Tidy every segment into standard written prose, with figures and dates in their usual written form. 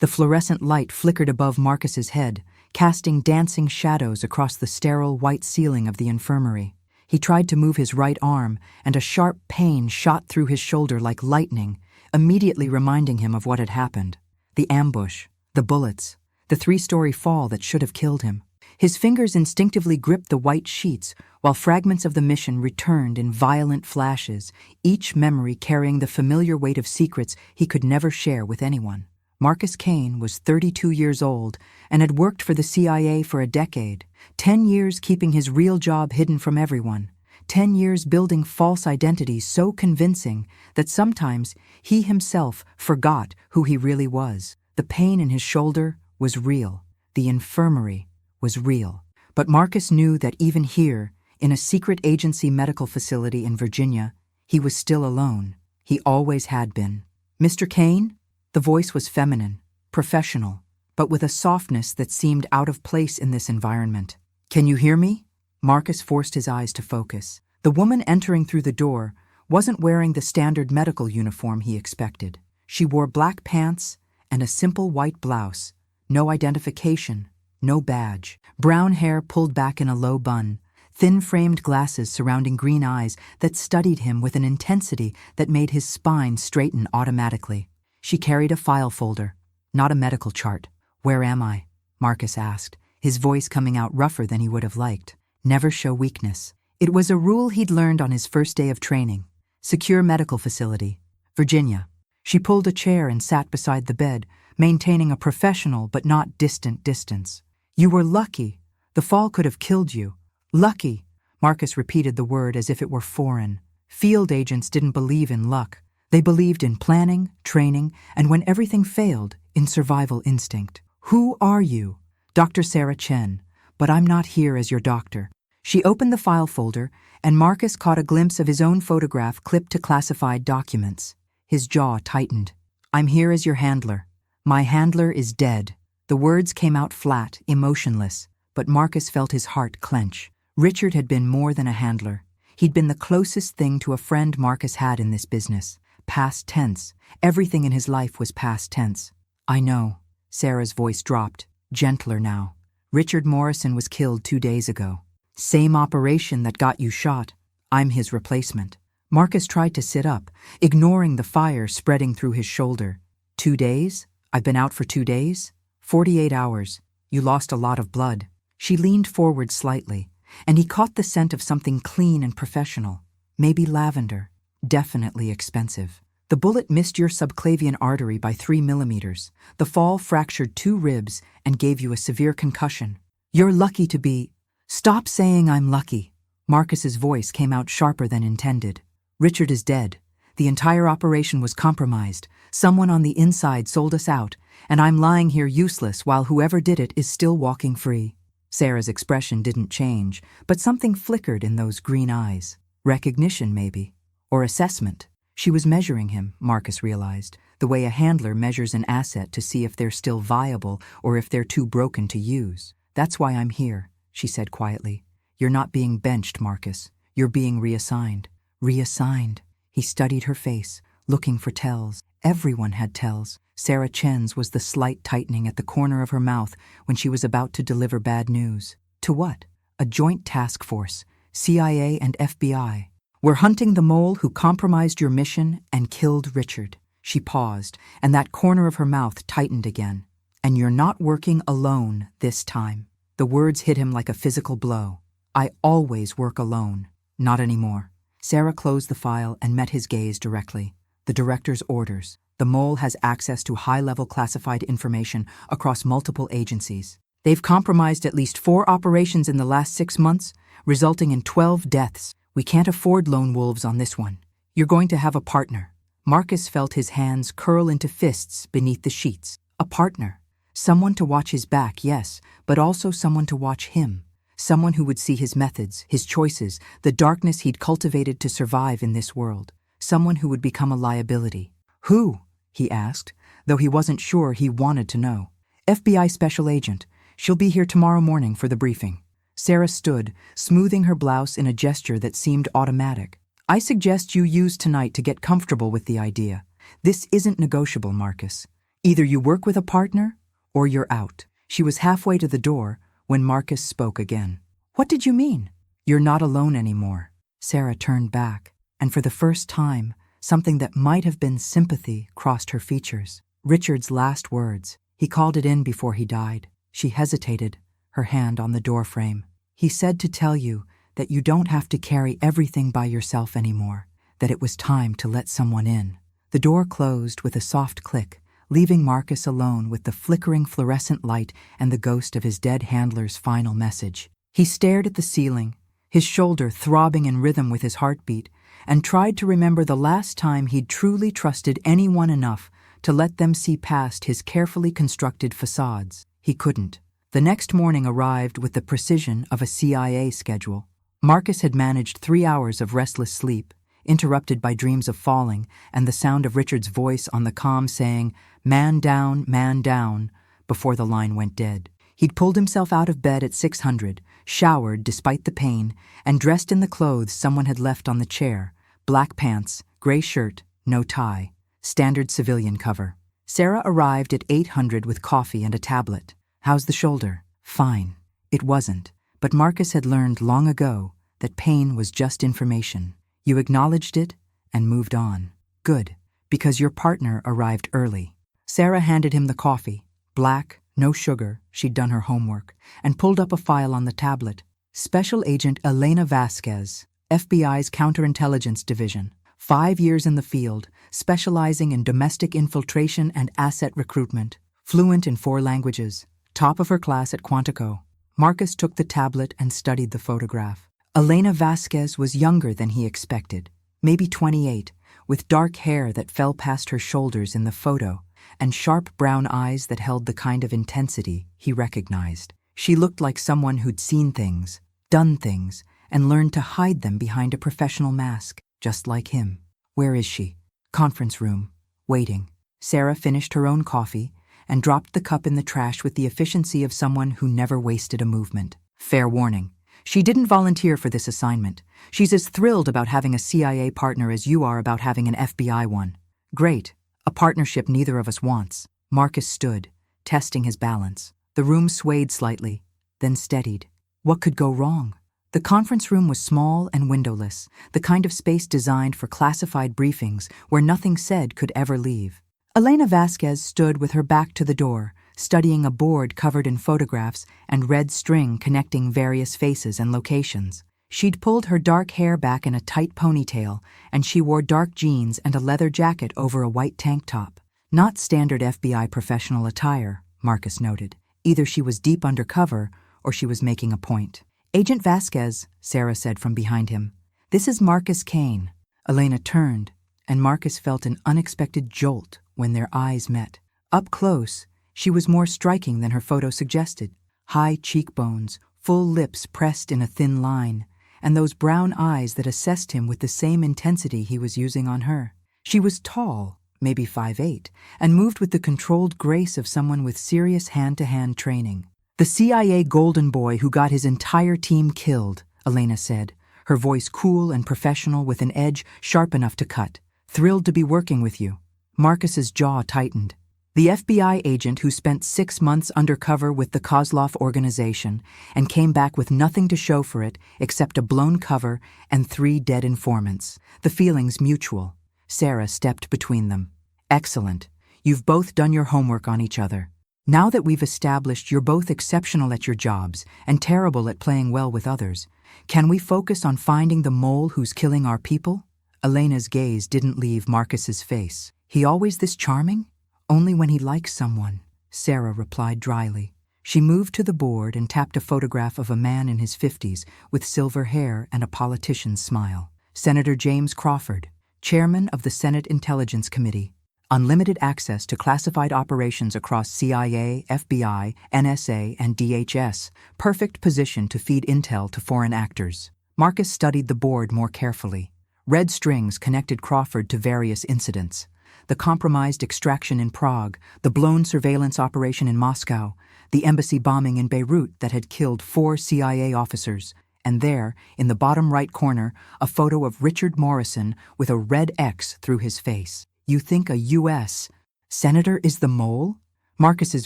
The fluorescent light flickered above Marcus's head, casting dancing shadows across the sterile white ceiling of the infirmary. He tried to move his right arm, and a sharp pain shot through his shoulder like lightning, immediately reminding him of what had happened. The ambush, the bullets, the 3-story fall that should have killed him. His fingers instinctively gripped the white sheets, while fragments of the mission returned in violent flashes, each memory carrying the familiar weight of secrets he could never share with anyone. Marcus Kane was 32 years old and had worked for the CIA for a decade, 10 years keeping his real job hidden from everyone, 10 years building false identities so convincing that sometimes he himself forgot who he really was. The pain in his shoulder was real. The infirmary was real. But Marcus knew that even here, in a secret agency medical facility in Virginia, he was still alone. He always had been. "Mr. Kane?" The voice was feminine, professional, but with a softness that seemed out of place in this environment. "Can you hear me?" Marcus forced his eyes to focus. The woman entering through the door wasn't wearing the standard medical uniform he expected. She wore black pants and a simple white blouse. No identification, no badge. Brown hair pulled back in a low bun. Thin-framed glasses surrounding green eyes that studied him with an intensity that made his spine straighten automatically. She carried a file folder, not a medical chart. "Where am I?" Marcus asked, his voice coming out rougher than he would have liked. Never show weakness. It was a rule he'd learned on his first day of training. Secure medical facility, Virginia. She pulled a chair and sat beside the bed, maintaining a professional but not distant distance. "You were lucky. The fall could have killed you. Lucky." Marcus repeated the word as if it were foreign. Field agents didn't believe in luck. They believed in planning, training, and when everything failed, in survival instinct. "Who are you?" "Dr. Sarah Chen, but I'm not here as your doctor." She opened the file folder, and Marcus caught a glimpse of his own photograph clipped to classified documents. His jaw tightened. "I'm here as your handler. My handler is dead." The words came out flat, emotionless, but Marcus felt his heart clench. Richard had been more than a handler. He'd been the closest thing to a friend Marcus had in this business. Past tense. Everything in his life was past tense. "I know." Sarah's voice dropped, gentler now. "Richard Morrison was killed 2 days ago. Same operation that got you shot. I'm his replacement." Marcus tried to sit up, ignoring the fire spreading through his shoulder. 2 days? I've been out for 2 days? 48 hours. You lost a lot of blood." She leaned forward slightly, and he caught the scent of something clean and professional. Maybe lavender. Definitely expensive. "The bullet missed your subclavian artery by 3 millimeters. The fall fractured 2 ribs and gave you a severe concussion. You're lucky to be—" "Stop saying I'm lucky." Marcus's voice came out sharper than intended. "Richard is dead. The entire operation was compromised. Someone on the inside sold us out, and I'm lying here useless while whoever did it is still walking free." Sarah's expression didn't change, but something flickered in those green eyes. Recognition, maybe. Or assessment. She was measuring him, Marcus realized, the way a handler measures an asset to see if they're still viable or if they're too broken to use. "That's why I'm here," she said quietly. "You're not being benched, Marcus. You're being reassigned." Reassigned. He studied her face, looking for tells. Everyone had tells. Sarah Chen's was the slight tightening at the corner of her mouth when she was about to deliver bad news. To what? A joint task force, CIA and FBI. "We're hunting the mole who compromised your mission and killed Richard." She paused, and that corner of her mouth tightened again. "And you're not working alone this time." The words hit him like a physical blow. "I always work alone." "Not anymore." Sarah closed the file and met his gaze directly. "The director's orders. The mole has access to high-level classified information across multiple agencies. They've compromised at least 4 operations in the last 6 months, resulting in 12 deaths. We can't afford lone wolves on this one. You're going to have a partner." Marcus felt his hands curl into fists beneath the sheets. A partner. Someone to watch his back, yes, but also someone to watch him. Someone who would see his methods, his choices, the darkness he'd cultivated to survive in this world. Someone who would become a liability. "Who?" he asked, though he wasn't sure he wanted to know. "FBI Special Agent. She'll be here tomorrow morning for the briefing." Sarah stood, smoothing her blouse in a gesture that seemed automatic. "I suggest you use tonight to get comfortable with the idea. This isn't negotiable, Marcus. Either you work with a partner, or you're out. She was halfway to the door when Marcus spoke again. What did you mean? You're not alone anymore. Sarah turned back, and for the first time, something that might have been sympathy crossed her features. Richard's last words. He called it in before he died. She hesitated, her hand on the doorframe. He said to tell you that you don't have to carry everything by yourself anymore, that it was time to let someone in. The door closed with a soft click, leaving Marcus alone with the flickering fluorescent light and the ghost of his dead handler's final message. He stared at the ceiling, his shoulder throbbing in rhythm with his heartbeat, and tried to remember the last time he'd truly trusted anyone enough to let them see past his carefully constructed facades. He couldn't. The next morning arrived with the precision of a CIA schedule. Marcus had managed 3 hours of restless sleep, interrupted by dreams of falling and the sound of Richard's voice on the comm saying, man down, before the line went dead. He'd pulled himself out of bed at 600, showered despite the pain, and dressed in the clothes someone had left on the chair. Black pants, gray shirt, no tie. Standard civilian cover. Sarah arrived at 800 with coffee and a tablet. How's the shoulder? Fine. It wasn't, but Marcus had learned long ago that pain was just information. You acknowledged it and moved on. Good, because your partner arrived early. Sarah handed him the coffee. Black, no sugar, she'd done her homework, and pulled up a file on the tablet. Special Agent Elena Vasquez, FBI's Counterintelligence Division. 5 years in the field, specializing in domestic infiltration and asset recruitment. Fluent in 4 languages. Top of her class at Quantico. Marcus took the tablet and studied the photograph. Elena Vasquez was younger than he expected, maybe 28, with dark hair that fell past her shoulders in the photo, and sharp brown eyes that held the kind of intensity he recognized. She looked like someone who'd seen things, done things, and learned to hide them behind a professional mask, just like him. Where is she? Conference room. Waiting. Sarah finished her own coffee and dropped the cup in the trash with the efficiency of someone who never wasted a movement. Fair warning. She didn't volunteer for this assignment. She's as thrilled about having a CIA partner as you are about having an FBI one. Great. A partnership neither of us wants. Marcus stood, testing his balance. The room swayed slightly, then steadied. What could go wrong? The conference room was small and windowless, the kind of space designed for classified briefings where nothing said could ever leave. Elena Vasquez stood with her back to the door, studying a board covered in photographs and red string connecting various faces and locations. She'd pulled her dark hair back in a tight ponytail, and she wore dark jeans and a leather jacket over a white tank top. Not standard FBI professional attire, Marcus noted. Either she was deep undercover or she was making a point. Agent Vasquez, Sarah said from behind him. This is Marcus Kane. Elena turned, and Marcus felt an unexpected jolt when their eyes met. Up close, she was more striking than her photo suggested. High cheekbones, full lips pressed in a thin line, and those brown eyes that assessed him with the same intensity he was using on her. She was tall, maybe 5'8", and moved with the controlled grace of someone with serious hand-to-hand training. The CIA golden boy who got his entire team killed, Elena said, her voice cool and professional with an edge sharp enough to cut. Thrilled to be working with you. Marcus's jaw tightened. The FBI agent who spent 6 months undercover with the Kozlov organization and came back with nothing to show for it except a blown cover and 3 dead informants. The feelings mutual. Sarah stepped between them. Excellent. You've both done your homework on each other. Now that we've established you're both exceptional at your jobs and terrible at playing well with others, can we focus on finding the mole who's killing our people? Elena's gaze didn't leave Marcus's face. He always this charming? Only when he likes someone, Sarah replied dryly. She moved to the board and tapped a photograph of a man in his 50s with silver hair and a politician's smile. Senator James Crawford, chairman of the Senate Intelligence Committee. Unlimited access to classified operations across CIA, FBI, NSA, and DHS. Perfect position to feed intel to foreign actors. Marcus studied the board more carefully. Red strings connected Crawford to various incidents. The compromised extraction in Prague, the blown surveillance operation in Moscow, the embassy bombing in Beirut that had killed 4 CIA officers, and there, in the bottom right corner, a photo of Richard Morrison with a red X through his face. You think a U.S. Senator is the mole? Marcus's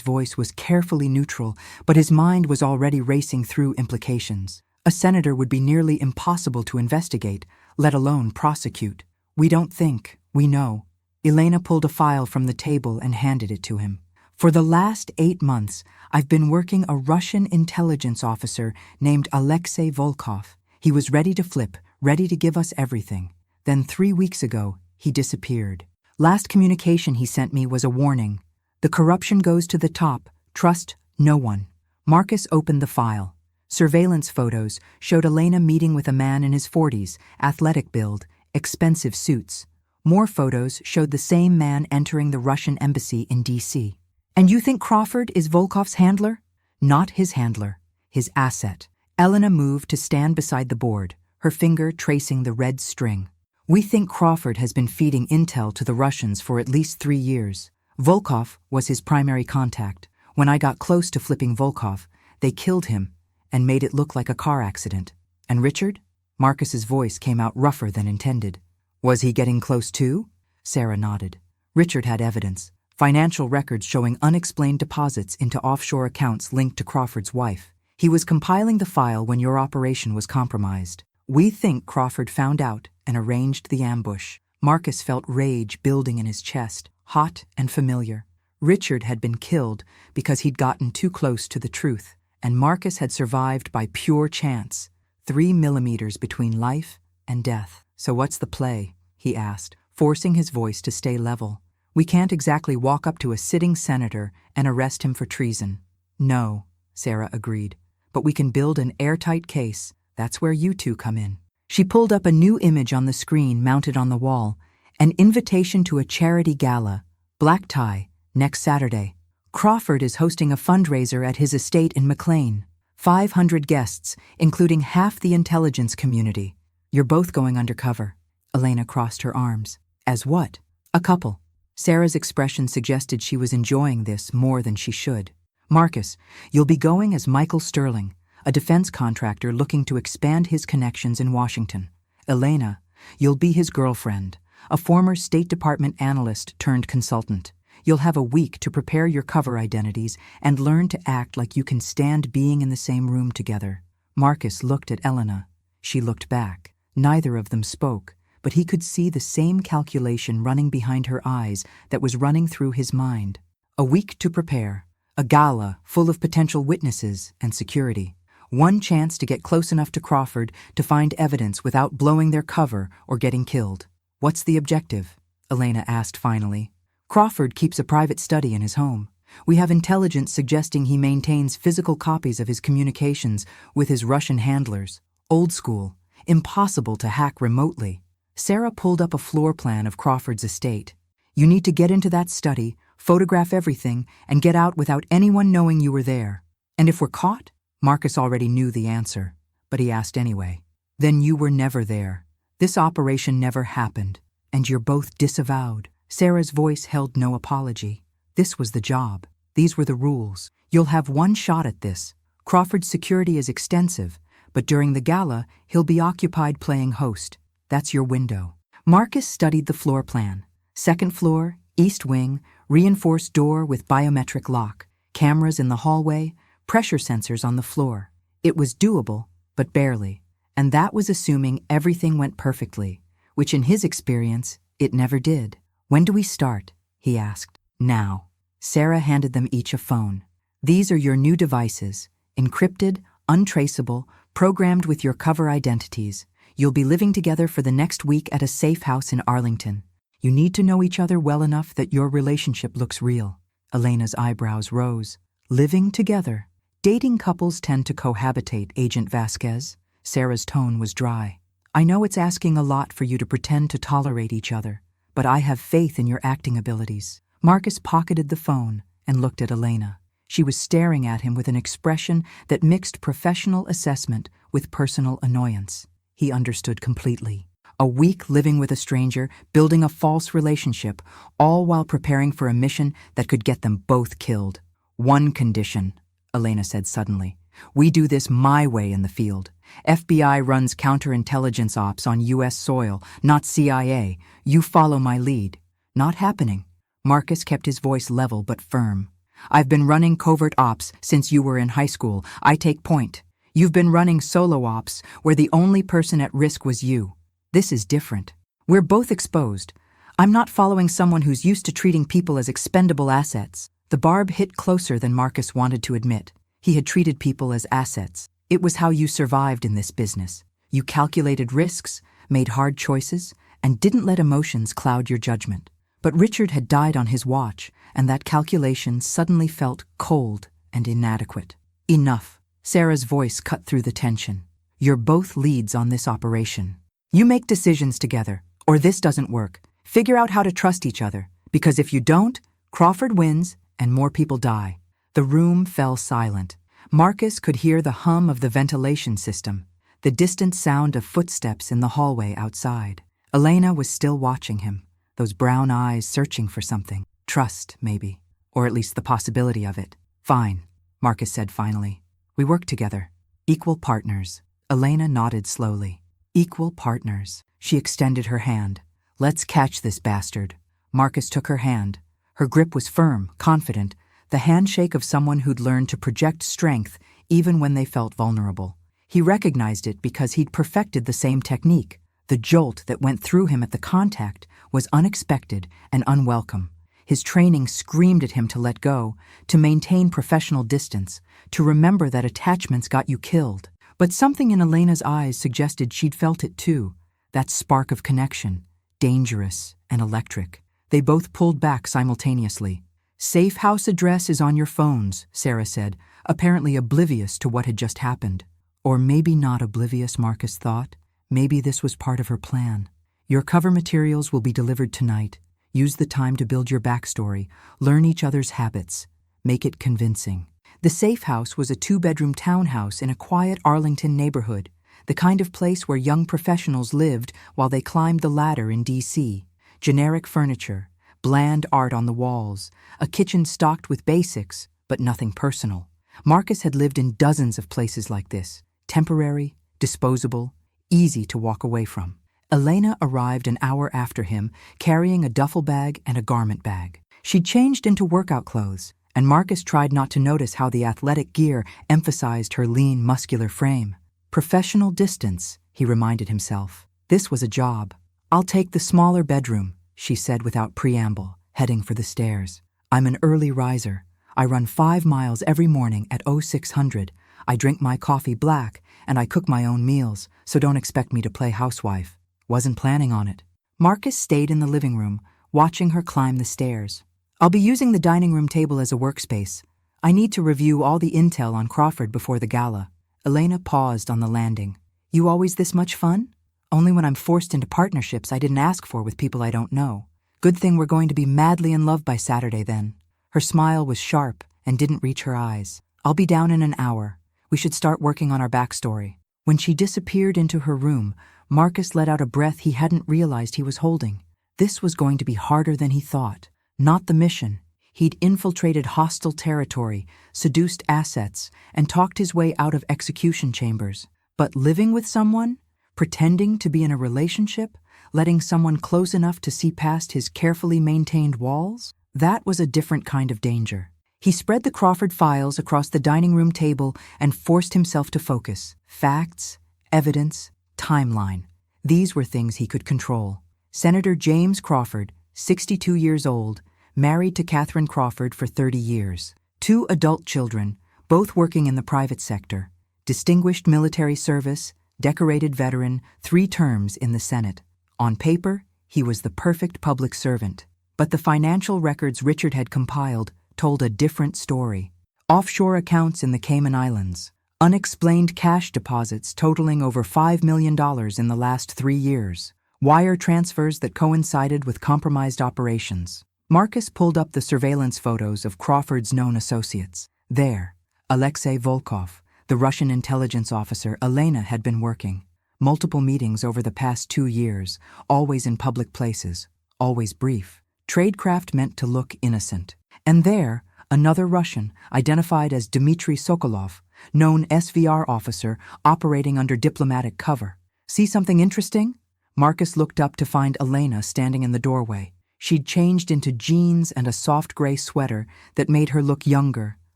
voice was carefully neutral, but his mind was already racing through implications. A senator would be nearly impossible to investigate, let alone prosecute. We don't think, we know. Elena pulled a file from the table and handed it to him. For the last 8 months, I've been working a Russian intelligence officer named Alexei Volkov. He was ready to flip, ready to give us everything. Then 3 weeks ago, he disappeared. Last communication he sent me was a warning. The corruption goes to the top. Trust no one. Marcus opened the file. Surveillance photos showed Elena meeting with a man in his 40s, athletic build, expensive suits. More photos showed the same man entering the Russian embassy in D.C. And you think Crawford is Volkov's handler? Not his handler, his asset. Elena moved to stand beside the board, her finger tracing the red string. We think Crawford has been feeding intel to the Russians for at least 3 years. Volkov was his primary contact. When I got close to flipping Volkov, they killed him and made it look like a car accident. And Richard? Marcus's voice came out rougher than intended. Was he getting close too? Sarah nodded. Richard had evidence. Financial records showing unexplained deposits into offshore accounts linked to Crawford's wife. He was compiling the file when your operation was compromised. We think Crawford found out and arranged the ambush. Marcus felt rage building in his chest, hot and familiar. Richard had been killed because he'd gotten too close to the truth, and Marcus had survived by pure chance, 3 millimeters between life and death. So what's the play? He asked, forcing his voice to stay level. We can't exactly walk up to a sitting senator and arrest him for treason. No, Sarah agreed. But we can build an airtight case. That's where you two come in. She pulled up a new image on the screen mounted on the wall, an invitation to a charity gala, black tie, next Saturday. Crawford is hosting a fundraiser at his estate in McLean. 500 guests, including half the intelligence community. You're both going undercover. Elena crossed her arms. As what? A couple. Sarah's expression suggested she was enjoying this more than she should. Marcus, you'll be going as Michael Sterling, a defense contractor looking to expand his connections in Washington. Elena, you'll be his girlfriend, a former State Department analyst turned consultant. You'll have a week to prepare your cover identities and learn to act like you can stand being in the same room together. Marcus looked at Elena. She looked back. Neither of them spoke, but he could see the same calculation running behind her eyes that was running through his mind. A week to prepare. A gala full of potential witnesses and security. One chance to get close enough to Crawford to find evidence without blowing their cover or getting killed. What's the objective? Elena asked finally. Crawford keeps a private study in his home. We have intelligence suggesting he maintains physical copies of his communications with his Russian handlers. Old school. Impossible to hack remotely. Sarah pulled up a floor plan of Crawford's estate. You need to get into that study, photograph everything, and get out without anyone knowing you were there. And if we're caught? Marcus already knew the answer, but he asked anyway. Then you were never there. This operation never happened, and you're both disavowed. Sarah's voice held no apology. This was the job. These were the rules. You'll have one shot at this. Crawford's security is extensive, but during the gala, he'll be occupied playing host. That's your window. Marcus studied the floor plan. Second floor, east wing, reinforced door with biometric lock, cameras in the hallway, pressure sensors on the floor. It was doable, but barely. And that was assuming everything went perfectly, which in his experience, it never did. When do we start? He asked. Now. Sarah handed them each a phone. These are your new devices, encrypted, untraceable, programmed with your cover identities. You'll be living together for the next week at a safe house in Arlington. You need to know each other well enough that your relationship looks real. Elena's eyebrows rose. Living together. Dating couples tend to cohabitate, Agent Vasquez. Sarah's tone was dry. I know it's asking a lot for you to pretend to tolerate each other, but I have faith in your acting abilities. Marcus pocketed the phone and looked at Elena. She was staring at him with an expression that mixed professional assessment with personal annoyance. He understood completely. A week living with a stranger, building a false relationship, all while preparing for a mission that could get them both killed. One condition, Elena said suddenly. We do this my way in the field. FBI runs counterintelligence ops on U.S. soil, not CIA. You follow my lead. Not happening. Marcus kept his voice level but firm. I've been running covert ops since you were in high school. I take point. You've been running solo ops where the only person at risk was you. This is different. We're both exposed. I'm not following someone who's used to treating people as expendable assets. The barb hit closer than Marcus wanted to admit. He had treated people as assets. It was how you survived in this business. You calculated risks, made hard choices, and didn't let emotions cloud your judgment. But Richard had died on his watch, and that calculation suddenly felt cold and inadequate. Enough. Sarah's voice cut through the tension. You're both leads on this operation. You make decisions together, or this doesn't work. Figure out how to trust each other, because if you don't, Crawford wins and more people die. The room fell silent. Marcus could hear the hum of the ventilation system, the distant sound of footsteps in the hallway outside. Elena was still watching him, those brown eyes searching for something. Trust, maybe, or at least the possibility of it. Fine, Marcus said finally. We work together. Equal partners. Elena nodded slowly. Equal partners. She extended her hand. Let's catch this bastard. Marcus took her hand. Her grip was firm, confident, the handshake of someone who'd learned to project strength even when they felt vulnerable. He recognized it because he'd perfected the same technique. The jolt that went through him at the contact was unexpected and unwelcome. His training screamed at him to let go, to maintain professional distance, to remember that attachments got you killed. But something in Elena's eyes suggested she'd felt it too, that spark of connection, dangerous and electric. They both pulled back simultaneously. Safe house address is on your phones, Sarah said, apparently oblivious to what had just happened. Or maybe not oblivious, Marcus thought. Maybe this was part of her plan. Your cover materials will be delivered tonight. Use the time to build your backstory, learn each other's habits, make it convincing. The safe house was a 2-bedroom townhouse in a quiet Arlington neighborhood, the kind of place where young professionals lived while they climbed the ladder in D.C. Generic furniture, bland art on the walls, a kitchen stocked with basics, but nothing personal. Marcus had lived in dozens of places like this, temporary, disposable, easy to walk away from. Elena arrived an hour after him, carrying a duffel bag and a garment bag. She'd changed into workout clothes, and Marcus tried not to notice how the athletic gear emphasized her lean, muscular frame. Professional distance, he reminded himself. This was a job. I'll take the smaller bedroom, she said without preamble, heading for the stairs. I'm an early riser. I run 5 miles every morning at 0600. I drink my coffee black, and I cook my own meals, so don't expect me to play housewife. Wasn't planning on it. Marcus stayed in the living room, watching her climb the stairs. I'll be using the dining room table as a workspace. I need to review all the intel on Crawford before the gala. Elena paused on the landing. You always this much fun? Only when I'm forced into partnerships I didn't ask for with people I don't know. Good thing we're going to be madly in love by Saturday then. Her smile was sharp and didn't reach her eyes. I'll be down in an hour. We should start working on our backstory. When she disappeared into her room, Marcus let out a breath he hadn't realized he was holding. This was going to be harder than he thought. Not the mission. He'd infiltrated hostile territory, seduced assets, and talked his way out of execution chambers. But living with someone? Pretending to be in a relationship? Letting someone close enough to see past his carefully maintained walls? That was a different kind of danger. He spread the Crawford files across the dining room table and forced himself to focus. Facts, evidence, timeline. These were things he could control. Senator James Crawford, 62 years old, married to Catherine Crawford for 30 years. 2 adult children, both working in the private sector. Distinguished military service, decorated veteran, 3 terms in the Senate. On paper, he was the perfect public servant. But the financial records Richard had compiled told a different story. Offshore accounts in the Cayman Islands. Unexplained cash deposits totaling over $5 million in the last 3 years. Wire transfers that coincided with compromised operations. Marcus pulled up the surveillance photos of Crawford's known associates. There, Alexei Volkov, the Russian intelligence officer Elena had been working. Multiple meetings over the past 2 years, always in public places, always brief. Tradecraft meant to look innocent. And there, another Russian, identified as Dmitry Sokolov, known SVR officer operating under diplomatic cover. See something interesting? Marcus looked up to find Elena standing in the doorway. She'd changed into jeans and a soft gray sweater that made her look younger,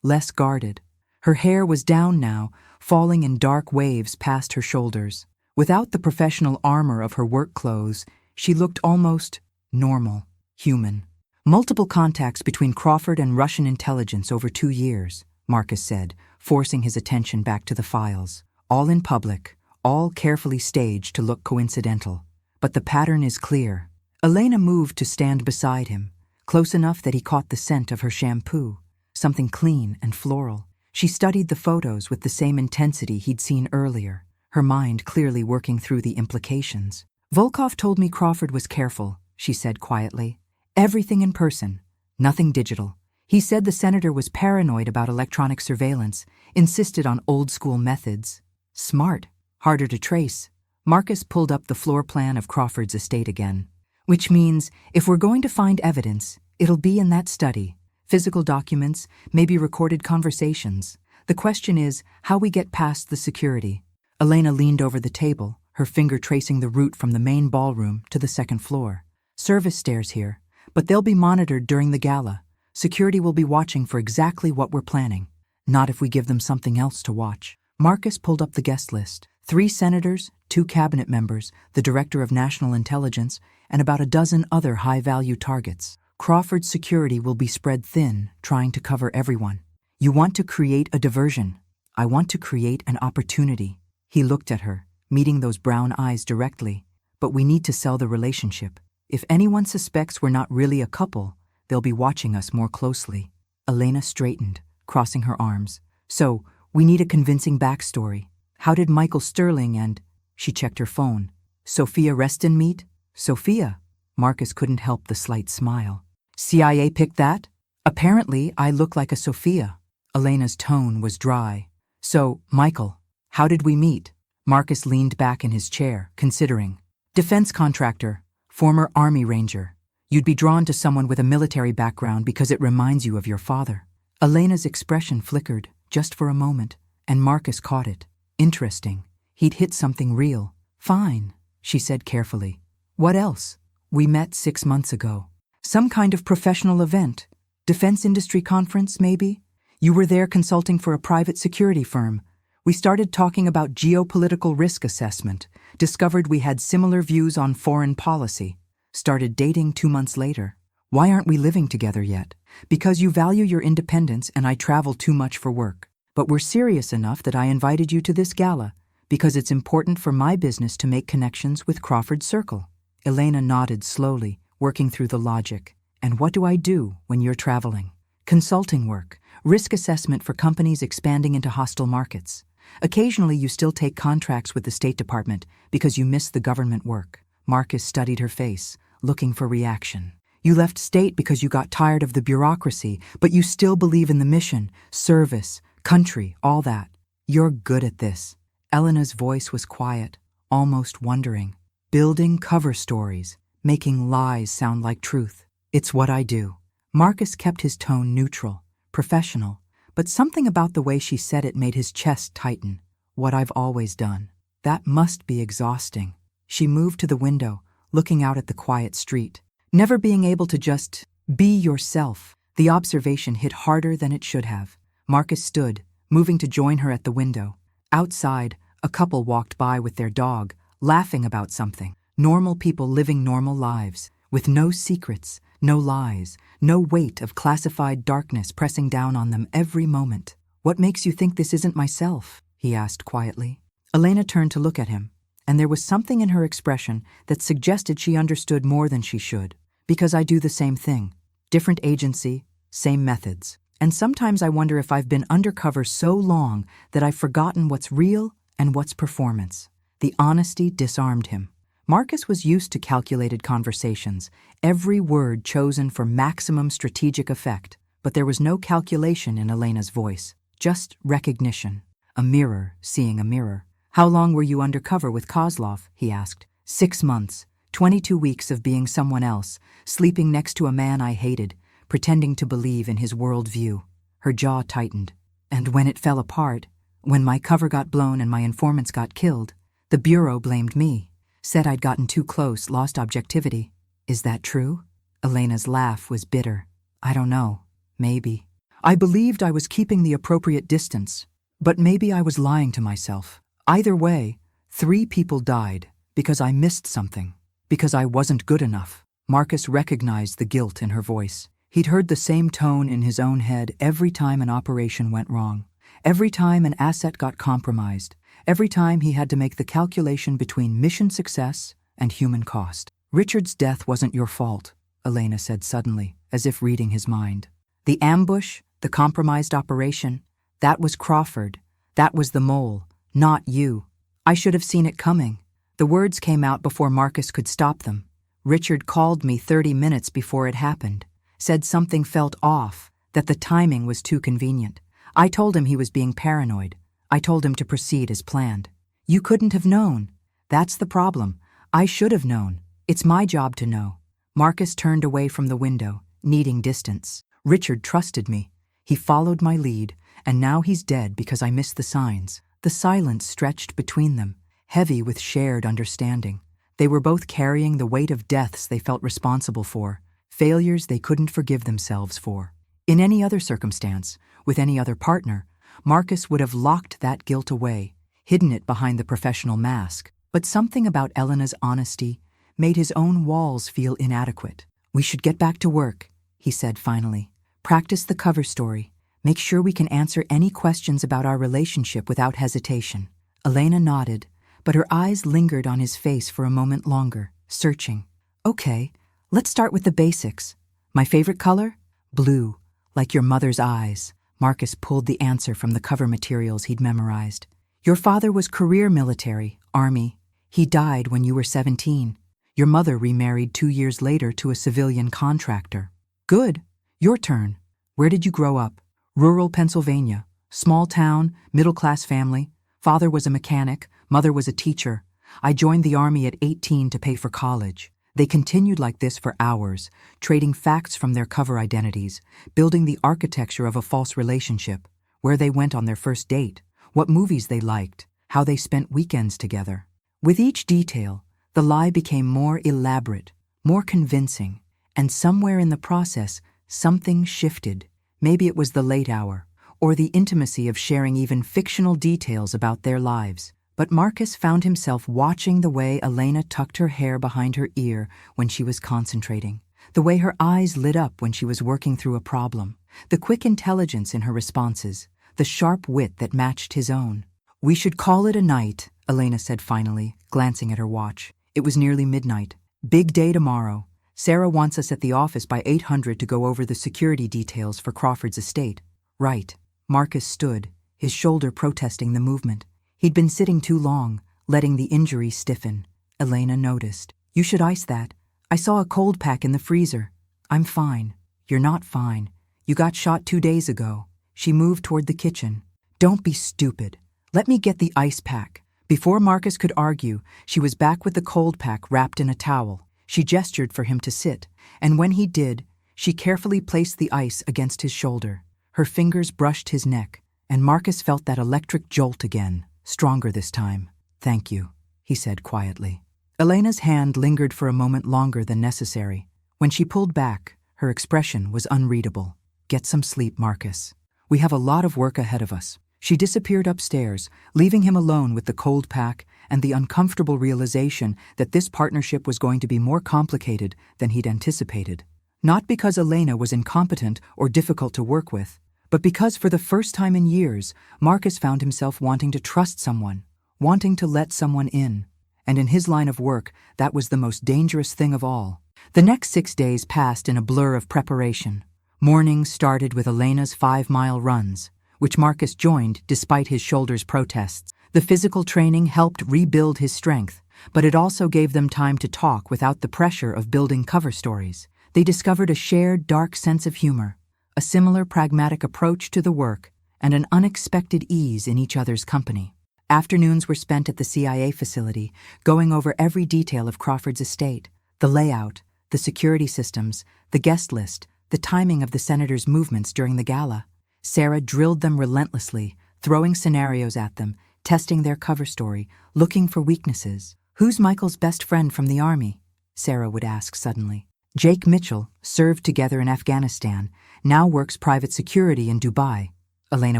less guarded. Her hair was down now, falling in dark waves past her shoulders. Without the professional armor of her work clothes, she looked almost normal, human. Multiple contacts between Crawford and Russian intelligence over 2 years, Marcus said, forcing his attention back to the files. All in public, all carefully staged to look coincidental. But the pattern is clear. Elena moved to stand beside him, close enough that he caught the scent of her shampoo, something clean and floral. She studied the photos with the same intensity he'd seen earlier, her mind clearly working through the implications. Volkov told me Crawford was careful, she said quietly. Everything in person, nothing digital. He said the senator was paranoid about electronic surveillance, insisted on old-school methods. Smart, harder to trace. Marcus pulled up the floor plan of Crawford's estate again. Which means, if we're going to find evidence, it'll be in that study. Physical documents, maybe recorded conversations. The question is how we get past the security. Elena leaned over the table, her finger tracing the route from the main ballroom to the second floor. Service stairs here, but they'll be monitored during the gala. Security will be watching for exactly what we're planning. Not if we give them something else to watch. Marcus pulled up the guest list. 3 senators, 2 cabinet members, the director of national intelligence, and about a dozen other high-value targets. Crawford's security will be spread thin, trying to cover everyone. You want to create a diversion. I want to create an opportunity. He looked at her, meeting those brown eyes directly. But we need to sell the relationship. If anyone suspects we're not really a couple, they'll be watching us more closely. Elena straightened, crossing her arms. So, we need a convincing backstory. How did Michael Sterling and... She checked her phone. Sophia Reston meet? Sophia? Marcus couldn't help the slight smile. CIA picked that? Apparently, I look like a Sophia. Elena's tone was dry. So, Michael, how did we meet? Marcus leaned back in his chair, considering. Defense contractor, former Army Ranger. You'd be drawn to someone with a military background because it reminds you of your father. Elena's expression flickered, just for a moment, and Marcus caught it. Interesting. He'd hit something real. Fine, she said carefully. What else? We met 6 months ago. Some kind of professional event. Defense industry conference, maybe? You were there consulting for a private security firm. We started talking about geopolitical risk assessment, discovered we had similar views on foreign policy, started dating 2 months later. Why aren't we living together yet? Because you value your independence and I travel too much for work. But we're serious enough that I invited you to this gala, because it's important for my business to make connections with Crawford Circle. Elena nodded slowly, working through the logic. And what do I do when you're traveling? Consulting work, risk assessment for companies expanding into hostile markets. Occasionally you still take contracts with the State Department because you miss the government work. Marcus studied her face, looking for reaction. You left state because you got tired of the bureaucracy, but you still believe in the mission, service, country, all that. You're good at this. Elena's voice was quiet, almost wondering. Building cover stories, making lies sound like truth. It's what I do. Marcus kept his tone neutral, professional, but something about the way she said it made his chest tighten. What I've always done. That must be exhausting. She moved to the window, looking out at the quiet street. Never being able to just be yourself. The observation hit harder than it should have. Marcus stood, moving to join her at the window. Outside, a couple walked by with their dog, laughing about something. Normal people living normal lives, with no secrets, no lies, no weight of classified darkness pressing down on them every moment. What makes you think this isn't myself? He asked quietly. Elena turned to look at him, and there was something in her expression that suggested she understood more than she should. Because I do the same thing. Different agency, same methods. And sometimes I wonder if I've been undercover so long that I've forgotten what's real and what's performance. The honesty disarmed him. Marcus was used to calculated conversations, every word chosen for maximum strategic effect, but there was no calculation in Elena's voice, just recognition. A mirror seeing a mirror. How long were you undercover with Kozlov? He asked. 6 months, 22 weeks of being someone else, sleeping next to a man I hated, pretending to believe in his worldview. Her jaw tightened. And when it fell apart, when my cover got blown and my informants got killed, the Bureau blamed me, said I'd gotten too close, lost objectivity. Is that true? Elena's laugh was bitter. I don't know. Maybe. I believed I was keeping the appropriate distance, but maybe I was lying to myself. Either way, 3 people died because I missed something, because I wasn't good enough. Marcus recognized the guilt in her voice. He'd heard the same tone in his own head every time an operation went wrong, every time an asset got compromised, every time he had to make the calculation between mission success and human cost. Richard's death wasn't your fault, Elena said suddenly, as if reading his mind. The ambush, the compromised operation, that was Crawford. That was the mole, not you. I should have seen it coming. The words came out before Marcus could stop them. Richard called me 30 minutes before it happened, said something felt off, that the timing was too convenient. I told him he was being paranoid. I told him to proceed as planned. You couldn't have known. That's the problem. I should have known. It's my job to know. Marcus turned away from the window, needing distance. Richard trusted me. He followed my lead, and now he's dead because I missed the signs. The silence stretched between them, heavy with shared understanding. They were both carrying the weight of deaths they felt responsible for, failures they couldn't forgive themselves for. In any other circumstance, with any other partner, Marcus would have locked that guilt away, hidden it behind the professional mask. But something about Elena's honesty made his own walls feel inadequate. We should get back to work, he said finally. Practice the cover story. Make sure we can answer any questions about our relationship without hesitation. Elena nodded, but her eyes lingered on his face for a moment longer, searching. Okay, let's start with the basics. My favorite color? Blue, like your mother's eyes. Marcus pulled the answer from the cover materials he'd memorized. Your father was career military, Army. He died when you were 17. Your mother remarried 2 years later to a civilian contractor. Good. Your turn. Where did you grow up? Rural Pennsylvania. Small town, middle-class family. Father was a mechanic, mother was a teacher. I joined the Army at 18 to pay for college. They continued like this for hours, trading facts from their cover identities, building the architecture of a false relationship, where they went on their first date, what movies they liked, how they spent weekends together. With each detail, the lie became more elaborate, more convincing, and somewhere in the process, something shifted. Maybe it was the late hour, or the intimacy of sharing even fictional details about their lives. But Marcus found himself watching the way Elena tucked her hair behind her ear when she was concentrating, the way her eyes lit up when she was working through a problem, the quick intelligence in her responses, the sharp wit that matched his own. We should call it a night, Elena said finally, glancing at her watch. It was nearly midnight. Big day tomorrow. Sarah wants us at the office by 800 to go over the security details for Crawford's estate. Right. Marcus stood, his shoulder protesting the movement. He'd been sitting too long, letting the injury stiffen. Elena noticed. You should ice that. I saw a cold pack in the freezer. I'm fine. You're not fine. You got shot 2 days ago. She moved toward the kitchen. Don't be stupid. Let me get the ice pack. Before Marcus could argue, she was back with the cold pack wrapped in a towel. She gestured for him to sit, and when he did, she carefully placed the ice against his shoulder. Her fingers brushed his neck, and Marcus felt that electric jolt again, stronger this time. Thank you, he said quietly. Elena's hand lingered for a moment longer than necessary. When she pulled back, her expression was unreadable. Get some sleep, Marcus. We have a lot of work ahead of us. She disappeared upstairs, leaving him alone with the cold pack and the uncomfortable realization that this partnership was going to be more complicated than he'd anticipated. Not because Elena was incompetent or difficult to work with, but because for the first time in years, Marcus found himself wanting to trust someone, wanting to let someone in. And in his line of work, that was the most dangerous thing of all. The next 6 days passed in a blur of preparation. Mornings started with Elena's 5-mile runs, which Marcus joined despite his shoulder's protests. The physical training helped rebuild his strength, but it also gave them time to talk without the pressure of building cover stories. They discovered a shared dark sense of humor, a similar pragmatic approach to the work, and an unexpected ease in each other's company. Afternoons were spent at the CIA facility, going over every detail of Crawford's estate, the layout, the security systems, the guest list, the timing of the senator's movements during the gala. Sarah drilled them relentlessly, throwing scenarios at them, testing their cover story, looking for weaknesses. Who's Michael's best friend from the Army? Sarah would ask suddenly. Jake Mitchell served together in Afghanistan, now works private security in Dubai, Elena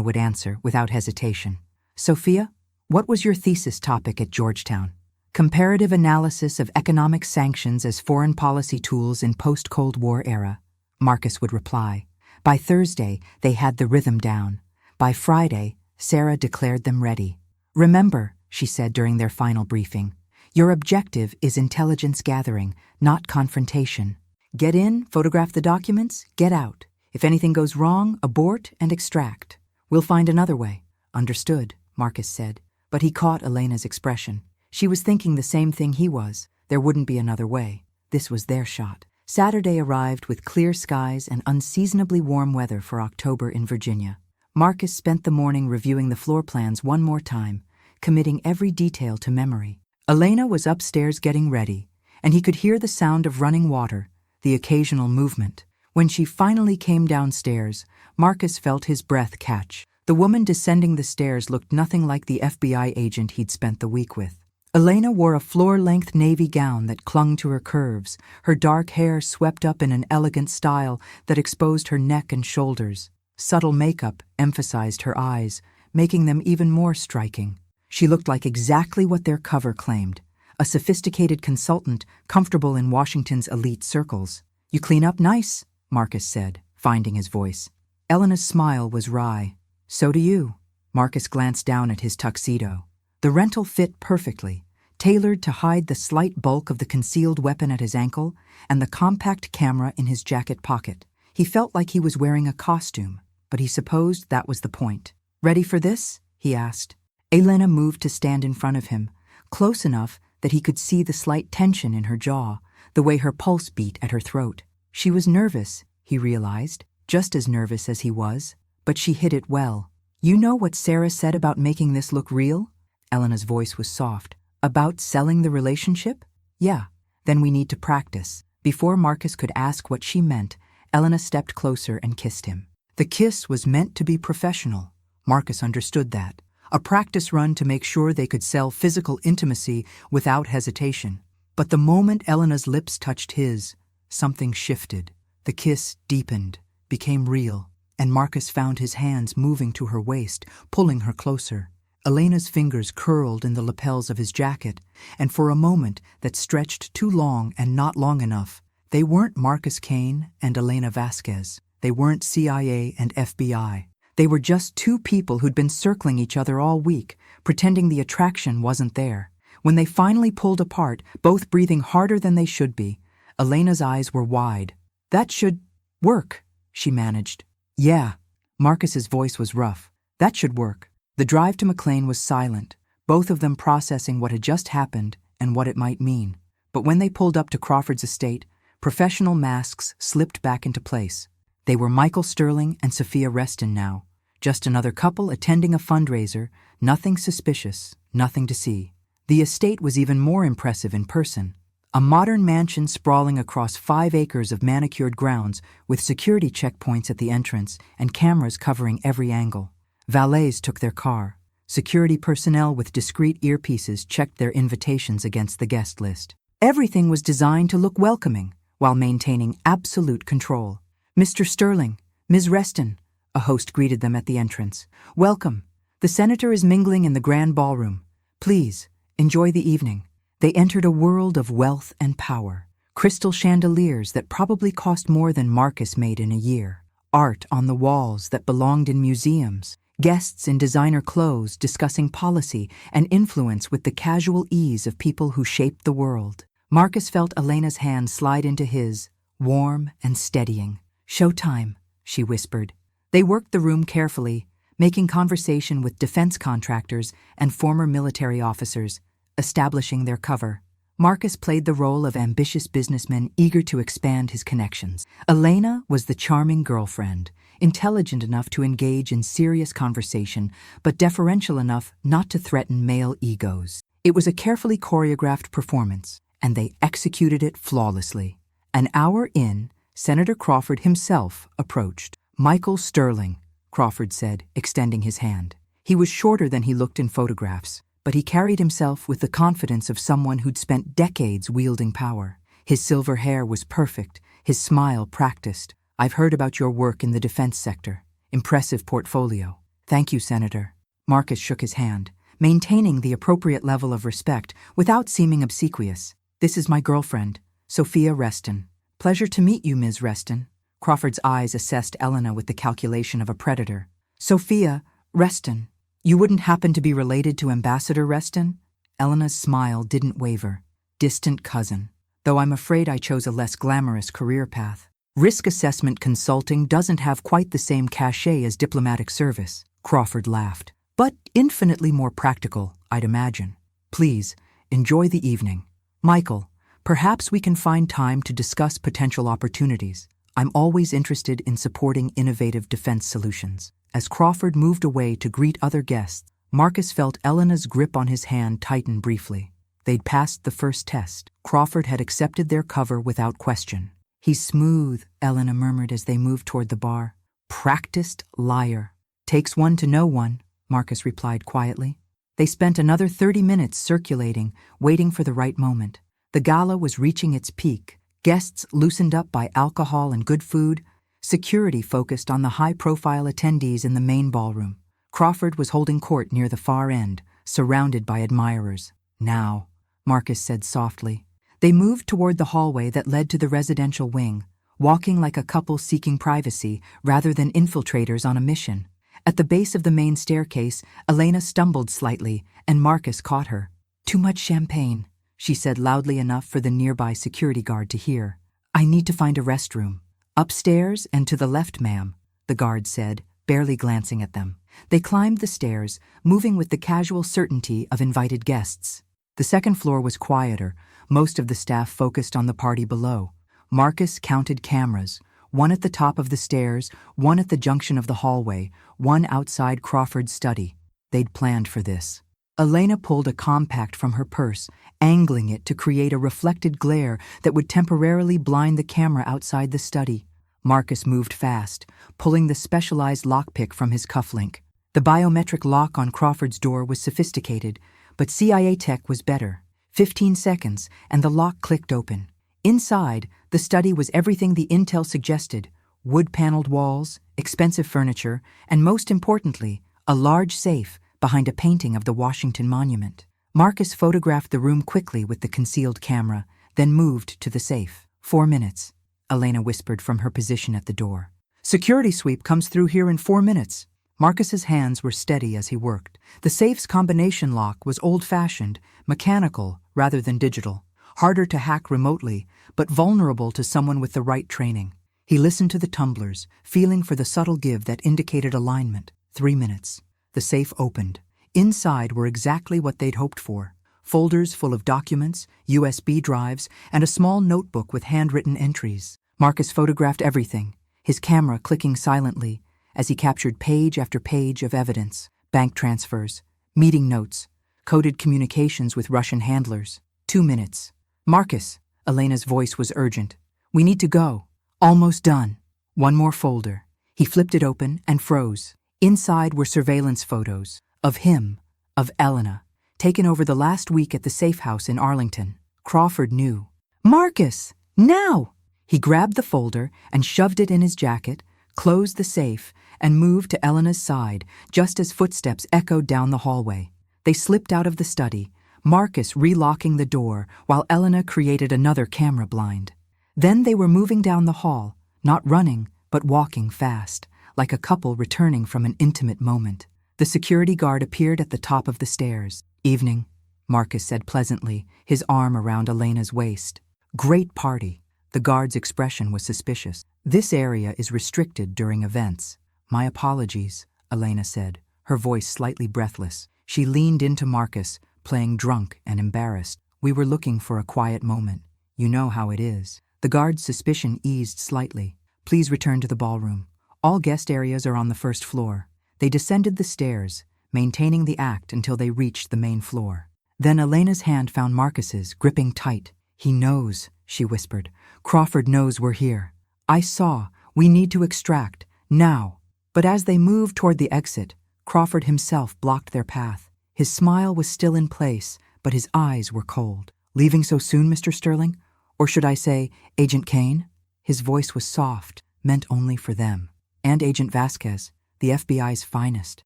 would answer without hesitation. Sophia, what was your thesis topic at Georgetown? Comparative analysis of economic sanctions as foreign policy tools in post-Cold War era, Marcus would reply. By Thursday, they had the rhythm down. By Friday, Sarah declared them ready. Remember, she said during their final briefing, your objective is intelligence gathering, not confrontation. Get in, photograph the documents, get out. If anything goes wrong, abort and extract. We'll find another way. Understood, Marcus said. But he caught Elena's expression. She was thinking the same thing he was. There wouldn't be another way. This was their shot. Saturday arrived with clear skies and unseasonably warm weather for October in Virginia. Marcus spent the morning reviewing the floor plans one more time, committing every detail to memory. Elena was upstairs getting ready, and he could hear the sound of running water, the occasional movement. When she finally came downstairs, Marcus felt his breath catch. The woman descending the stairs looked nothing like the FBI agent he'd spent the week with. Elena wore a floor-length navy gown that clung to her curves, her dark hair swept up in an elegant style that exposed her neck and shoulders. Subtle makeup emphasized her eyes, making them even more striking. She looked like exactly what their cover claimed, a sophisticated consultant comfortable in Washington's elite circles. You clean up nice, Marcus said, finding his voice. Elena's smile was wry. So do you. Marcus glanced down at his tuxedo. The rental fit perfectly, tailored to hide the slight bulk of the concealed weapon at his ankle and the compact camera in his jacket pocket. He felt like he was wearing a costume, but he supposed that was the point. Ready for this? He asked. Elena moved to stand in front of him, close enough that he could see the slight tension in her jaw, the way her pulse beat at her throat. She was nervous, he realized, just as nervous as he was, but she hid it well. You know what Sarah said about making this look real? Elena's voice was soft. About selling the relationship? Yeah, then we need to practice. Before Marcus could ask what she meant, Elena stepped closer and kissed him. The kiss was meant to be professional. Marcus understood that. A practice run to make sure they could sell physical intimacy without hesitation. But the moment Elena's lips touched his, something shifted. The kiss deepened, became real, and Marcus found his hands moving to her waist, pulling her closer. Elena's fingers curled in the lapels of his jacket, and for a moment that stretched too long and not long enough, they weren't Marcus Kane and Elena Vasquez. They weren't CIA and FBI. They were just two people who'd been circling each other all week, pretending the attraction wasn't there. When they finally pulled apart, both breathing harder than they should be, Elena's eyes were wide. That should work, she managed. Yeah. Marcus's voice was rough. That should work. The drive to McLean was silent, both of them processing what had just happened and what it might mean. But when they pulled up to Crawford's estate, professional masks slipped back into place. They were Michael Sterling and Sophia Reston now. Just another couple attending a fundraiser, nothing suspicious, nothing to see. The estate was even more impressive in person. A modern mansion sprawling across 5 acres of manicured grounds with security checkpoints at the entrance and cameras covering every angle. Valets took their car. Security personnel with discreet earpieces checked their invitations against the guest list. Everything was designed to look welcoming while maintaining absolute control. Mr. Sterling, Ms. Reston, a host greeted them at the entrance. Welcome. The senator is mingling in the grand ballroom. Please, enjoy the evening. They entered a world of wealth and power. Crystal chandeliers that probably cost more than Marcus made in a year. Art on the walls that belonged in museums. Guests in designer clothes discussing policy and influence with the casual ease of people who shaped the world. Marcus felt Elena's hand slide into his, warm and steadying. Showtime, she whispered. They worked the room carefully, making conversation with defense contractors and former military officers, establishing their cover. Marcus played the role of ambitious businessman eager to expand his connections. Elena was the charming girlfriend, intelligent enough to engage in serious conversation, but deferential enough not to threaten male egos. It was a carefully choreographed performance, and they executed it flawlessly. An hour in, Senator Crawford himself approached. Michael Sterling, Crawford said, extending his hand. He was shorter than he looked in photographs, but he carried himself with the confidence of someone who'd spent decades wielding power. His silver hair was perfect, His smile practiced. "I've heard about your work in the defense sector. Impressive portfolio." "Thank you, Senator." Marcus shook his hand, maintaining the appropriate level of respect without seeming obsequious. "This is my girlfriend, Sophia Reston." "Pleasure to meet you, Ms. Reston." Crawford's eyes assessed Elena with the calculation of a predator. "Sophia Reston. You wouldn't happen to be related to Ambassador Reston?" Elena's smile didn't waver. "Distant cousin. Though I'm afraid I chose a less glamorous career path. Risk assessment consulting doesn't have quite the same cachet as diplomatic service." Crawford laughed. "But infinitely more practical, I'd imagine. Please, enjoy the evening. Michael, perhaps we can find time to discuss potential opportunities. I'm always interested in supporting innovative defense solutions." As Crawford moved away to greet other guests, Marcus felt Elena's grip on his hand tighten briefly. They'd passed the first test. Crawford had accepted their cover without question. "He's smooth," Elena murmured as they moved toward the bar. "Practiced liar." "Takes one to know one," Marcus replied quietly. They spent another 30 minutes circulating, waiting for the right moment. The gala was reaching its peak. Guests loosened up by alcohol and good food. Security focused on the high-profile attendees in the main ballroom. Crawford was holding court near the far end, surrounded by admirers. "Now," Marcus said softly. They moved toward the hallway that led to the residential wing, walking like a couple seeking privacy rather than infiltrators on a mission. At the base of the main staircase, Elena stumbled slightly, and Marcus caught her. "Too much champagne," she said loudly enough for the nearby security guard to hear. "I need to find a restroom." "Upstairs and to the left, ma'am," the guard said, barely glancing at them. They climbed the stairs, moving with the casual certainty of invited guests. The second floor was quieter, most of the staff focused on the party below. Marcus counted cameras, one at the top of the stairs, one at the junction of the hallway, one outside Crawford's study. They'd planned for this. Elena pulled a compact from her purse, angling it to create a reflected glare that would temporarily blind the camera outside the study. Marcus moved fast, pulling the specialized lockpick from his cufflink. The biometric lock on Crawford's door was sophisticated, but CIA tech was better. 15 seconds, and the lock clicked open. Inside, the study was everything the intel suggested: wood-paneled walls, expensive furniture, and most importantly, a large safe behind a painting of the Washington Monument. Marcus photographed the room quickly with the concealed camera, then moved to the safe. 4 minutes, Elena whispered from her position at the door. "Security sweep comes through here in 4 minutes." Marcus's hands were steady as he worked. The safe's combination lock was old-fashioned, mechanical rather than digital. Harder to hack remotely, but vulnerable to someone with the right training. He listened to the tumblers, feeling for the subtle give that indicated alignment. 3 minutes. The safe opened. Inside were exactly what they'd hoped for. Folders full of documents, USB drives, and a small notebook with handwritten entries. Marcus photographed everything, his camera clicking silently as he captured page after page of evidence: bank transfers, meeting notes, coded communications with Russian handlers. 2 minutes. "Marcus," Elena's voice was urgent. "We need to go." "Almost done." 1 more folder. He flipped it open and froze. Inside were surveillance photos of him, of Elena, taken over the last week at the safe house in Arlington. Crawford knew. "Marcus, now!" He grabbed the folder and shoved it in his jacket, closed the safe, and moved to Elena's side just as footsteps echoed down the hallway. They slipped out of the study, Marcus relocking the door while Elena created another camera blind. Then they were moving down the hall, not running, but walking fast, like a couple returning from an intimate moment. The security guard appeared at the top of the stairs. "Evening," Marcus said pleasantly, his arm around Elena's waist. "Great party." The guard's expression was suspicious. "This area is restricted during events." "My apologies," Elena said, her voice slightly breathless. She leaned into Marcus, playing drunk and embarrassed. "We were looking for a quiet moment. You know how it is." The guard's suspicion eased slightly. "Please return to the ballroom. All guest areas are on the first floor." They descended the stairs, maintaining the act until they reached the main floor. Then Elena's hand found Marcus's, gripping tight. "He knows," she whispered. "Crawford knows we're here. I saw. We need to extract. Now." But as they moved toward the exit, Crawford himself blocked their path. His smile was still in place, but his eyes were cold. "Leaving so soon, Mr. Sterling? Or should I say, Agent Kane?" His voice was soft, meant only for them. And Agent Vasquez, the FBI's finest.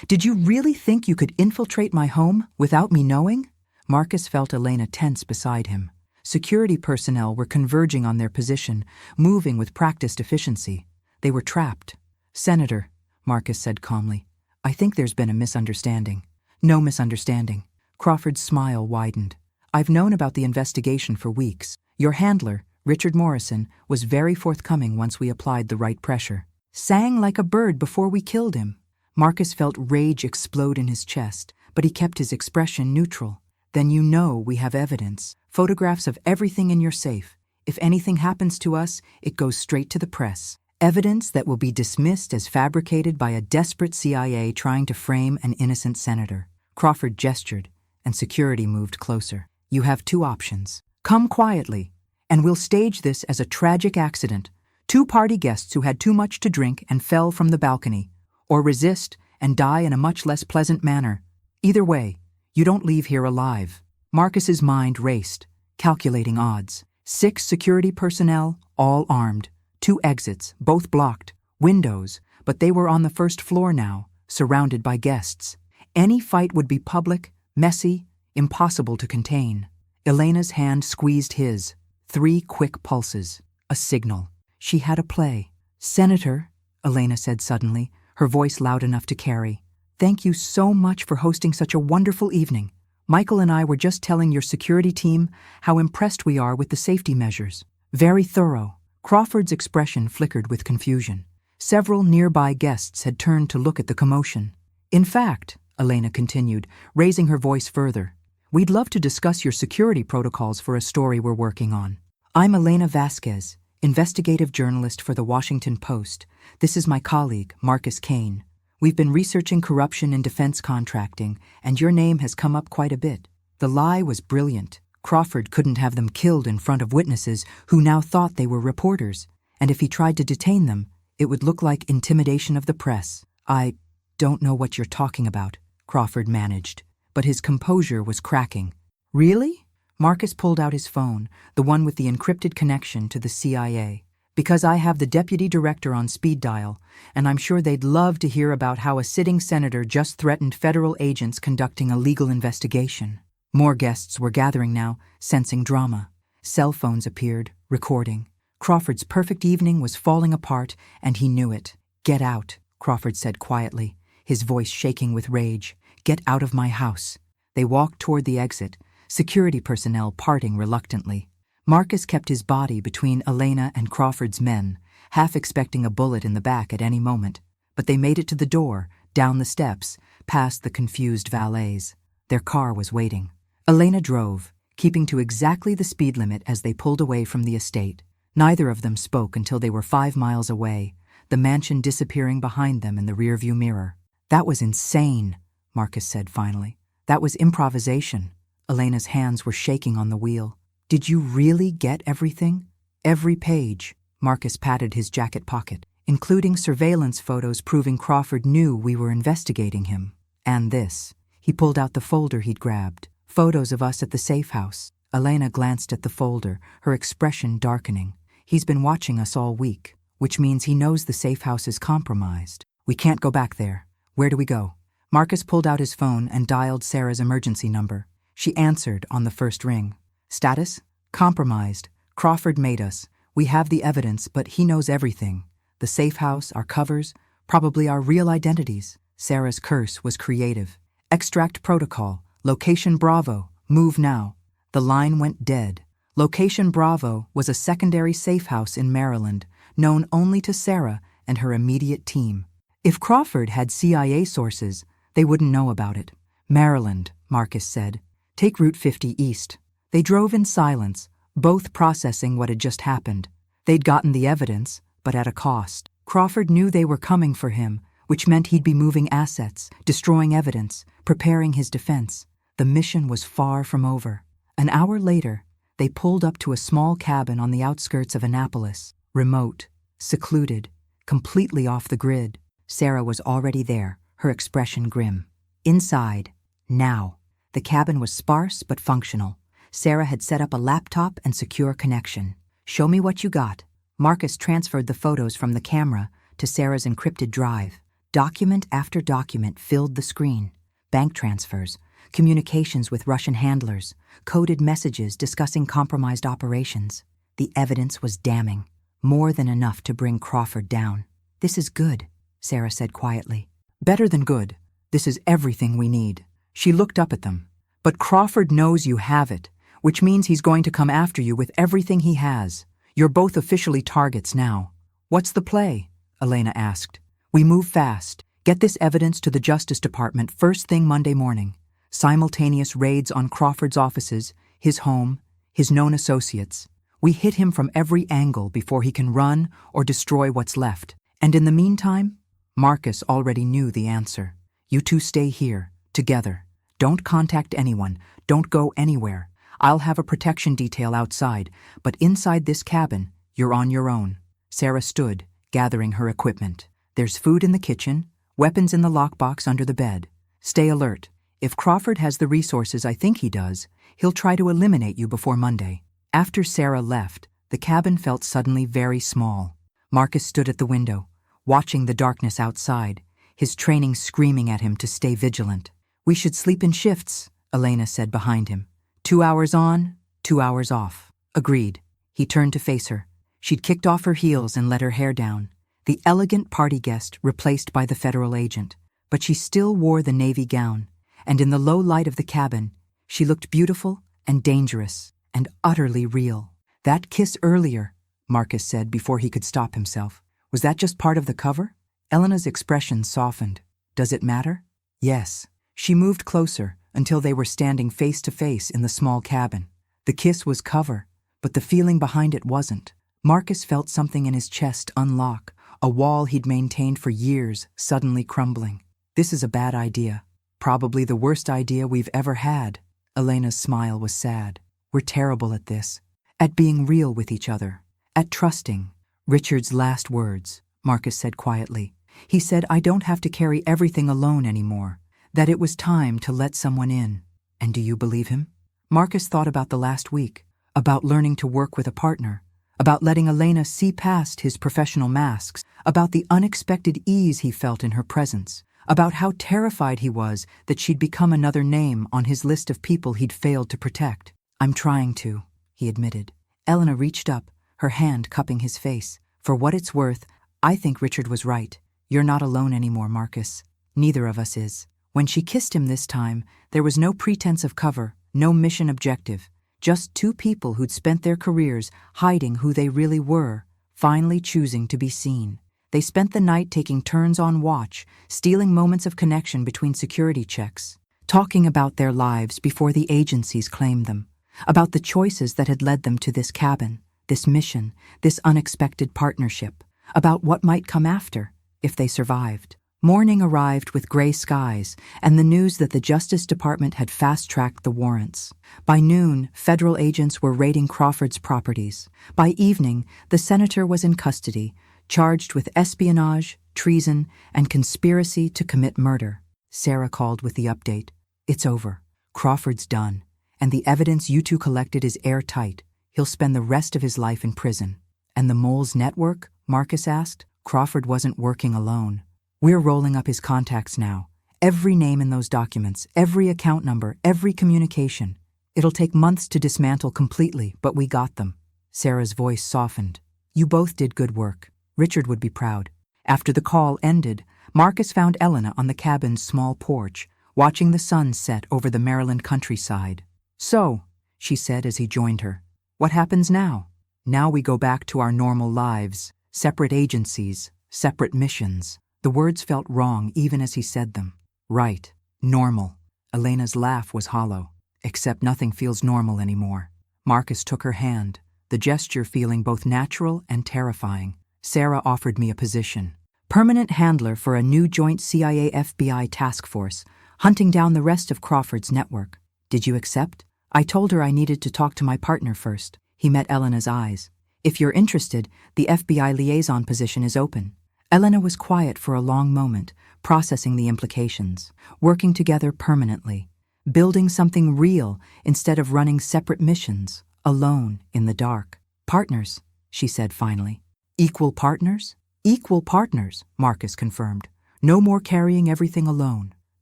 "Did you really think you could infiltrate my home without me knowing?" Marcus felt Elena tense beside him. Security personnel were converging on their position, moving with practiced efficiency. They were trapped. "Senator," Marcus said calmly, "I think there's been a misunderstanding." "No misunderstanding." Crawford's smile widened. "I've known about the investigation for weeks. Your handler, Richard Morrison, was very forthcoming once we applied the right pressure. Sang like a bird before we killed him." Marcus felt rage explode in his chest, but he kept his expression neutral. "Then you know we have evidence. Photographs of everything in your safe. If anything happens to us, it goes straight to the press. Evidence that will be dismissed as fabricated by a desperate CIA trying to frame an innocent senator." Crawford gestured, and security moved closer. "You have two options. Come quietly, and we'll stage this as a tragic accident. Two party guests who had too much to drink and fell from the balcony. Or resist and die in a much less pleasant manner. Either way, you don't leave here alive." Marcus's mind raced, calculating odds. 6 security personnel, all armed. 2 exits, both blocked. Windows, but they were on the first floor now, surrounded by guests. Any fight would be public, messy, impossible to contain. Elena's hand squeezed his. 3 quick pulses. A signal. She had a play. "Senator," Elena said suddenly, her voice loud enough to carry, "thank you so much for hosting such a wonderful evening. Michael and I were just telling your security team how impressed we are with the safety measures. Very thorough." Crawford's expression flickered with confusion. Several nearby guests had turned to look at the commotion. "In fact," Elena continued, raising her voice further, "we'd love to discuss your security protocols for a story we're working on. I'm Elena Vasquez, investigative journalist for the Washington Post. This is my colleague, Marcus Kane. We've been researching corruption in defense contracting, and your name has come up quite a bit." The lie was brilliant. Crawford couldn't have them killed in front of witnesses who now thought they were reporters, and if he tried to detain them, it would look like intimidation of the press. "I don't know what you're talking about," Crawford managed, but his composure was cracking. "Really?" Marcus pulled out his phone, the one with the encrypted connection to the CIA. "Because I have the deputy director on speed dial, and I'm sure they'd love to hear about how a sitting senator just threatened federal agents conducting a legal investigation." More guests were gathering now, sensing drama. Cell phones appeared, recording. Crawford's perfect evening was falling apart, and he knew it. "Get out," Crawford said quietly, his voice shaking with rage. "Get out of my house." They walked toward the exit, security personnel parting reluctantly. Marcus kept his body between Elena and Crawford's men, half expecting a bullet in the back at any moment. But they made it to the door, down the steps, past the confused valets. Their car was waiting. Elena drove, keeping to exactly the speed limit as they pulled away from the estate. Neither of them spoke until they were 5 miles away, the mansion disappearing behind them in the rearview mirror. "That was insane," Marcus said finally. "That was improvisation." Elena's hands were shaking on the wheel. "Did you really get everything?" "Every page." Marcus patted his jacket pocket, "including surveillance photos proving Crawford knew we were investigating him. And this." He pulled out the folder he'd grabbed. "Photos of us at the safe house." Elena glanced at the folder, her expression darkening. "He's been watching us all week, which means he knows the safe house is compromised. We can't go back there. Where do we go?" Marcus pulled out his phone and dialed Sarah's emergency number. She answered on the first ring. "Status? Compromised. Crawford made us. We have the evidence, but he knows everything. The safe house, our covers, probably our real identities." Sarah's curse was creative. "Extract protocol. Location Bravo. Move now." The line went dead. Location Bravo was a secondary safe house in Maryland, known only to Sarah and her immediate team. If Crawford had CIA sources, they wouldn't know about it. "Maryland," Marcus said. "Take Route 50 east." They drove in silence, both processing what had just happened. They'd gotten the evidence, but at a cost. Crawford knew they were coming for him, which meant he'd be moving assets, destroying evidence, preparing his defense. The mission was far from over. An hour later, they pulled up to a small cabin on the outskirts of Annapolis, remote, secluded, completely off the grid. Sarah was already there, her expression grim. Inside, now. The cabin was sparse but functional. Sarah had set up a laptop and secure connection. "Show me what you got." Marcus transferred the photos from the camera to Sarah's encrypted drive. Document after document filled the screen. Bank transfers, communications with Russian handlers, coded messages discussing compromised operations. The evidence was damning, more than enough to bring Crawford down. "This is good," Sarah said quietly. "Better than good. This is everything we need." She looked up at them. "But Crawford knows you have it, which means he's going to come after you with everything he has. You're both officially targets now." "What's the play?" Elena asked. "We move fast. Get this evidence to the Justice Department first thing Monday morning. Simultaneous raids on Crawford's offices, his home, his known associates. We hit him from every angle before he can run or destroy what's left. And in the meantime," Marcus already knew the answer. "You two stay here, together. Don't contact anyone. Don't go anywhere. I'll have a protection detail outside, but inside this cabin, you're on your own." Sarah stood, gathering her equipment. "There's food in the kitchen, weapons in the lockbox under the bed. Stay alert. If Crawford has the resources I think he does, he'll try to eliminate you before Monday." After Sarah left, the cabin felt suddenly very small. Marcus stood at the window, watching the darkness outside, his training screaming at him to stay vigilant. "We should sleep in shifts," Elena said behind him. 2 hours on, 2 hours off." "Agreed." He turned to face her. She'd kicked off her heels and let her hair down. The elegant party guest replaced by the federal agent, but she still wore the navy gown, and in the low light of the cabin, she looked beautiful and dangerous and utterly real. "That kiss earlier," Marcus said before he could stop himself. "Was that just part of the cover?" Elena's expression softened. "Does it matter?" "Yes." She moved closer until they were standing face to face in the small cabin. The kiss was cover, but the feeling behind it wasn't. Marcus felt something in his chest unlock, a wall he'd maintained for years suddenly crumbling. "This is a bad idea. Probably the worst idea we've ever had." Elena's smile was sad. "We're terrible at this. At being real with each other. At trusting." "Richard's last words," Marcus said quietly. "He said I don't have to carry everything alone anymore. That it was time to let someone in." "And do you believe him?" Marcus thought about the last week, about learning to work with a partner, about letting Elena see past his professional masks, about the unexpected ease he felt in her presence, about how terrified he was that she'd become another name on his list of people he'd failed to protect. "I'm trying to," he admitted. Elena reached up, her hand cupping his face. "For what it's worth, I think Richard was right. You're not alone anymore, Marcus. Neither of us is." When she kissed him this time, there was no pretense of cover, no mission objective, just two people who'd spent their careers hiding who they really were, finally choosing to be seen. They spent the night taking turns on watch, stealing moments of connection between security checks, talking about their lives before the agencies claimed them, about the choices that had led them to this cabin, this mission, this unexpected partnership, about what might come after, if they survived. Morning arrived with gray skies and the news that the Justice Department had fast-tracked the warrants. By noon, federal agents were raiding Crawford's properties. By evening, the senator was in custody, charged with espionage, treason, and conspiracy to commit murder. Sarah called with the update. "It's over. Crawford's done. And the evidence you two collected is airtight. He'll spend the rest of his life in prison." "And the mole's network?" Marcus asked. Crawford wasn't working alone. "We're rolling up his contacts now. Every name in those documents, every account number, every communication. It'll take months to dismantle completely, but we got them." Sarah's voice softened. "You both did good work. Richard would be proud." After the call ended, Marcus found Elena on the cabin's small porch, watching the sun set over the Maryland countryside. "So," she said as he joined her, "what happens now?" "Now we go back to our normal lives, separate agencies, separate missions." The words felt wrong even as he said them. "Right. Normal." Elena's laugh was hollow. "Except nothing feels normal anymore." Marcus took her hand, the gesture feeling both natural and terrifying. "Sarah offered me a position. Permanent handler for a new joint CIA-FBI task force, hunting down the rest of Crawford's network. Did you accept?" "I told her I needed to talk to my partner first." He met Elena's eyes. "If you're interested, the FBI liaison position is open." Elena was quiet for a long moment, processing the implications, working together permanently, building something real instead of running separate missions, alone in the dark. "Partners," she said finally. Equal partners? Equal partners, Marcus confirmed. No more carrying everything alone.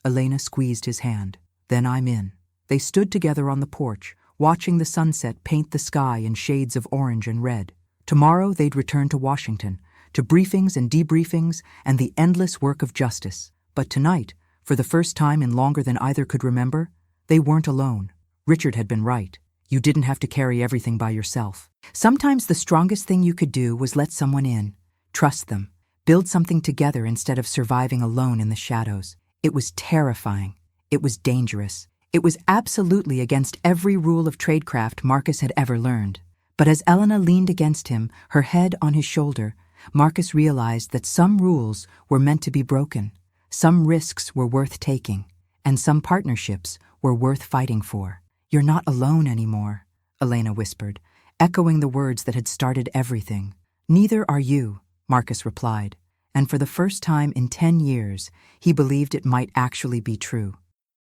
Elena squeezed his hand. Then I'm in. They stood together on the porch, watching the sunset paint the sky in shades of orange and red. Tomorrow they'd return to Washington, to briefings and debriefings and the endless work of justice. But tonight, for the first time in longer than either could remember, they weren't alone. Richard had been right. You didn't have to carry everything by yourself. Sometimes the strongest thing you could do was let someone in, trust them, build something together instead of surviving alone in the shadows. It was terrifying. It was dangerous. It was absolutely against every rule of tradecraft Marcus had ever learned. But as Elena leaned against him, her head on his shoulder, Marcus realized that some rules were meant to be broken, some risks were worth taking, and some partnerships were worth fighting for. You're not alone anymore, Elena whispered, echoing the words that had started everything. Neither are you, Marcus replied, and for the first time in 10 years, he believed it might actually be true.